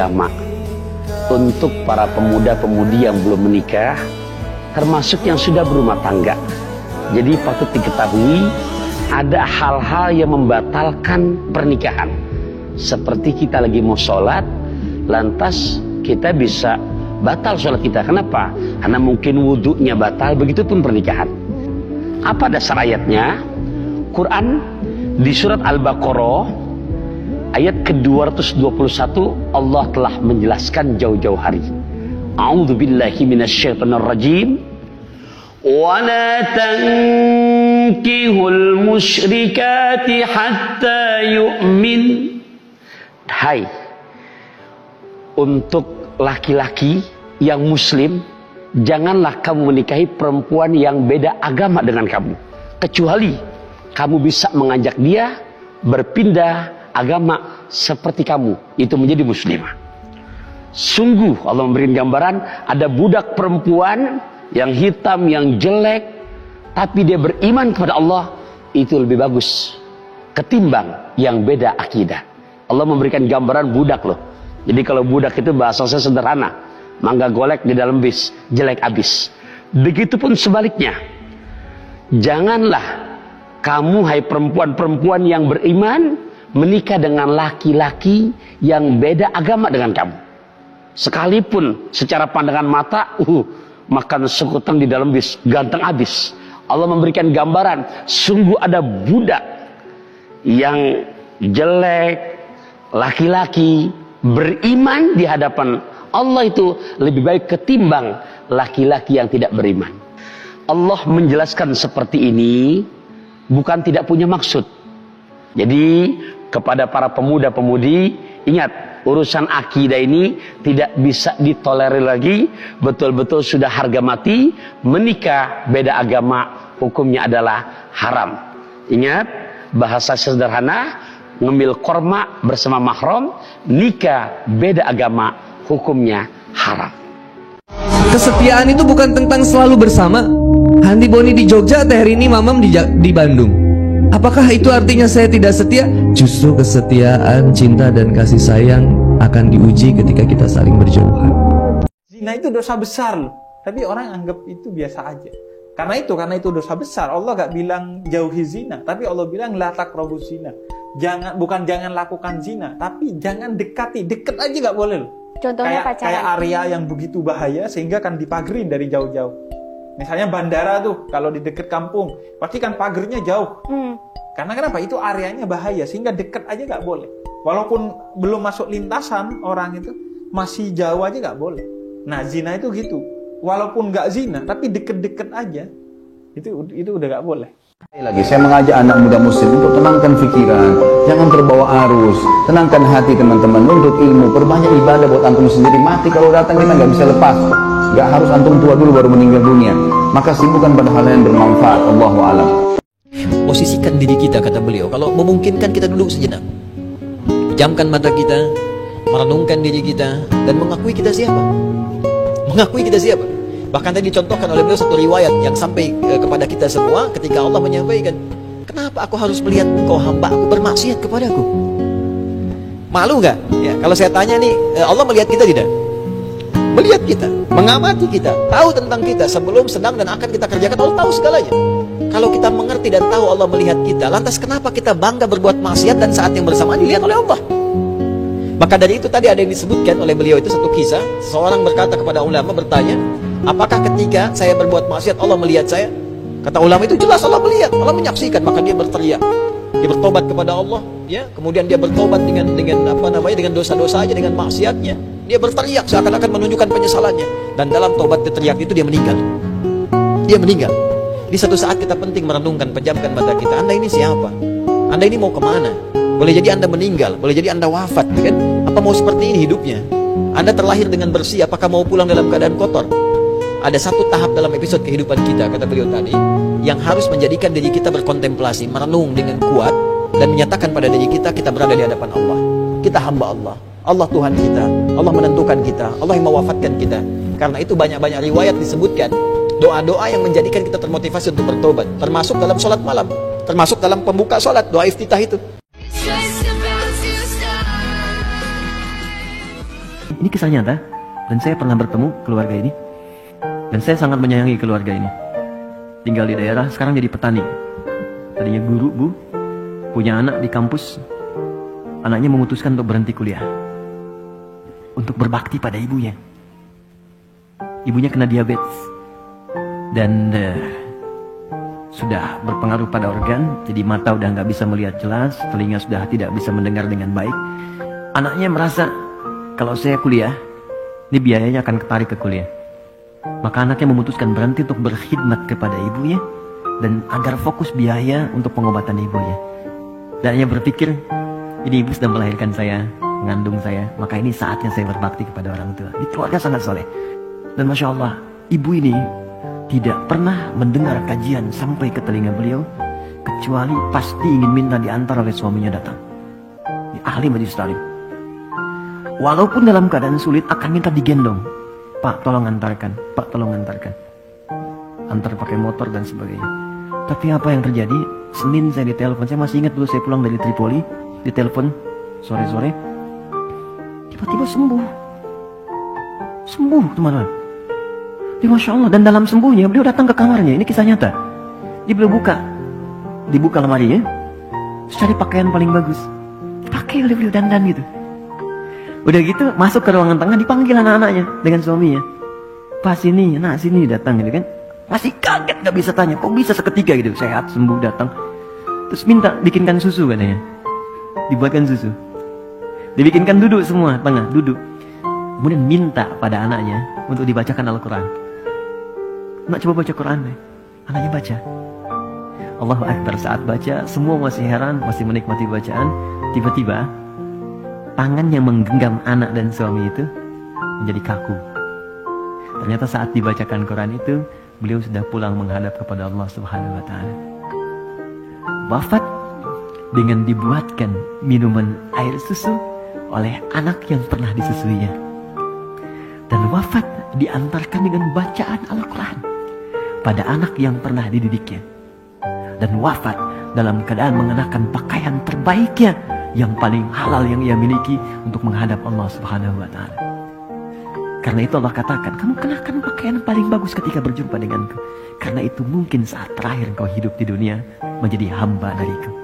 agama untuk para pemuda-pemudi yang belum menikah, termasuk yang sudah berumah tangga. Jadi patut diketahui ada hal-hal yang membatalkan pernikahan. Seperti kita lagi mau sholat, lantas kita bisa batal sholat kita. Kenapa? Karena mungkin wudhunya batal, begitupun pernikahan. Apa dasar ayatnya? Quran di surat Al-Baqarah ayat ke-221 Allah telah menjelaskan jauh-jauh hari. A'udzubillahi minasyaitonirrajim. Wala tankihul musyrikati hatta yu'min. Hai, untuk laki-laki yang muslim, janganlah kamu menikahi perempuan yang beda agama dengan kamu, kecuali kamu bisa mengajak dia berpindah agama seperti kamu, itu menjadi muslimah. Sungguh Allah memberikan gambaran, ada budak perempuan yang hitam, yang jelek, tapi dia beriman kepada Allah, itu lebih bagus ketimbang yang beda akidah. Allah memberikan gambaran budak loh. Jadi kalau budak itu bahasanya sederhana, mangga golek di dalam bis, jelek abis. Begitupun sebaliknya, janganlah kamu hai perempuan-perempuan yang beriman menikah dengan laki-laki yang beda agama dengan kamu. Sekalipun secara pandangan mata, makan sekutan di dalam bis, ganteng abis. Allah memberikan gambaran, sungguh ada budak yang jelek, laki-laki beriman di hadapan Allah itu lebih baik ketimbang laki-laki yang tidak beriman. Allah menjelaskan seperti ini bukan tidak punya maksud. Jadi kepada para pemuda-pemudi, ingat, urusan akidah ini tidak bisa ditolerir lagi. Betul-betul sudah harga mati. Menikah beda agama hukumnya adalah haram. Ingat, bahasa sederhana, ngemil korma bersama mahram, nikah beda agama hukumnya haram. Kesetiaan itu bukan tentang selalu bersama. Handi Boni di Jogja, Teh Rini Mamam di Bandung. Apakah itu artinya saya tidak setia? Justru kesetiaan, cinta dan kasih sayang akan diuji ketika kita saling berjauhan. Zina itu dosa besar loh, tapi orang anggap itu biasa aja. Karena itu dosa besar. Allah gak bilang jauhi zina, tapi Allah bilang la taqrabuz zina. Bukan jangan lakukan zina, tapi jangan dekati. Deket aja gak boleh loh. Contohnya pacaran. Kayak area yang begitu bahaya sehingga kan dipagerin dari jauh-jauh. Misalnya bandara tuh, kalau di dekat kampung, pasti kan pagernya jauh. Karena kenapa? Itu areanya bahaya, sehingga deket aja gak boleh. Walaupun belum masuk lintasan orang itu, masih jauh aja gak boleh. Nah, zina itu gitu. Walaupun gak zina, tapi deket-deket aja, itu udah gak boleh. Lagi saya mengajak anak muda muslim untuk tenangkan pikiran, jangan terbawa arus, tenangkan hati teman-teman, untuk ilmu, perbanyak ibadah buat antum sendiri. Mati kalau datang kita nggak bisa lepas, nggak harus antum tua dulu baru meninggal dunia. Maka sibukkan pada hal yang bermanfaat. Allahu a'lam. Posisikan diri kita, kata beliau, kalau memungkinkan kita duduk sejenak, pejamkan mata kita, merenungkan diri kita, dan mengakui kita siapa. Mengakui kita siapa. Bahkan tadi dicontohkan oleh beliau satu riwayat yang sampai kepada kita semua ketika Allah menyampaikan, kenapa aku harus melihat engkau hamba aku bermaksiat kepadaku? Malu gak? Ya, kalau saya tanya nih, Allah melihat kita tidak? Melihat kita, mengamati kita, tahu tentang kita sebelum, sedang, dan akan kita kerjakan. Allah tahu segalanya. Kalau kita mengerti dan tahu Allah melihat kita, lantas kenapa kita bangga berbuat maksiat dan saat yang bersamaan dilihat oleh Allah? Maka dari itu tadi ada yang disebutkan oleh beliau itu satu kisah. Seorang berkata kepada ulama, bertanya, apakah ketika saya berbuat maksiat Allah melihat saya? Kata ulama, itu jelas Allah melihat, Allah menyaksikan. Maka dia berteriak, dia bertobat kepada Allah, ya. Kemudian dia bertobat dengan dosa-dosa aja, dengan maksiatnya. Dia berteriak seakan-akan menunjukkan penyesalannya. Dan dalam tobat dia teriak itu dia meninggal. Dia meninggal. Di satu saat kita penting merenungkan, pejamkan mata kita. Anda ini siapa? Anda ini mau kemana? Boleh jadi Anda meninggal, boleh jadi Anda wafat, kan? Apa mau seperti ini hidupnya? Anda terlahir dengan bersih, apakah mau pulang dalam keadaan kotor? Ada satu tahap dalam episode kehidupan kita, kata beliau tadi, yang harus menjadikan diri kita berkontemplasi, merenung dengan kuat, dan menyatakan pada diri kita, kita berada di hadapan Allah. Kita hamba Allah. Allah Tuhan kita. Allah menentukan kita. Allah yang mewafatkan kita. Karena itu banyak-banyak riwayat disebutkan, doa-doa yang menjadikan kita termotivasi untuk bertobat. Termasuk dalam sholat malam. Termasuk dalam pembuka sholat, doa iftitah itu. Ini kisah nyata, dan saya pernah bertemu keluarga ini. Dan saya sangat menyayangi keluarga ini. Tinggal di daerah, sekarang jadi petani. Tadinya guru, Bu. Punya anak di kampus. Anaknya memutuskan untuk berhenti kuliah. Untuk berbakti pada ibunya. Ibunya kena diabetes. Dan sudah berpengaruh pada organ. Jadi mata udah nggak bisa melihat jelas. Telinga sudah tidak bisa mendengar dengan baik. Anaknya merasa, kalau saya kuliah, ini biayanya akan ketarik ke kuliah. Maka anaknya memutuskan berhenti untuk berkhidmat kepada ibunya. Dan agar fokus biaya untuk pengobatan ibunya. Dan ia berpikir, ini ibu sudah melahirkan saya, mengandung saya, maka ini saatnya saya berbakti kepada orang tua. Di keluarga sangat soleh. Dan Masya Allah, ibu ini tidak pernah mendengar kajian sampai ke telinga beliau, kecuali pasti ingin minta diantar oleh suaminya datang. Ini ahli majelis taklim. Walaupun dalam keadaan sulit akan minta digendong. Pak tolong antarkan, Pak tolong antarkan. Antar pakai motor dan sebagainya. Tapi apa yang terjadi? Senin saya ditelepon, saya masih ingat dulu saya pulang dari Tripoli, ditelepon sore-sore, tiba-tiba sembuh. Sembuh teman-teman. Masya Allah, dan dalam sembuhnya beliau datang ke kamarnya. Ini kisah nyata. Dia beliau dibuka lemari ya, cari pakaian paling bagus, pakai oleh beliau, dandan gitu. Udah gitu masuk ke ruangan tengah, dipanggil anak-anaknya dengan suaminya. Pas sini, nak sini, datang gitu kan. Masih kaget, gak bisa tanya, kok bisa seketika gitu, sehat, sembuh, datang. Terus minta bikinkan susu katanya. Dibuatkan susu, dibikinkan duduk semua, tengah, duduk. Kemudian minta pada anaknya untuk dibacakan Al-Quran. Nak coba baca Quran deh. Anaknya baca. Allahu Akbar, saat baca, semua masih heran, masih menikmati bacaan. Tiba-tiba tangan yang menggenggam anak dan suami itu menjadi kaku. Ternyata saat dibacakan Quran itu, beliau sudah pulang menghadap kepada Allah Subhanahu wa Ta'ala. Wafat dengan dibuatkan minuman air susu oleh anak yang pernah disusuinya. Dan wafat diantarkan dengan bacaan Al-Quran pada anak yang pernah dididiknya. Dan wafat dalam keadaan mengenakan pakaian terbaiknya yang paling halal yang ia miliki untuk menghadap Allah Subhanahu wa Ta'ala. Karena itu Allah katakan, kamu kenakan pakaian paling bagus ketika berjumpa denganku. Karena itu mungkin saat terakhir kau hidup di dunia menjadi hamba dariku.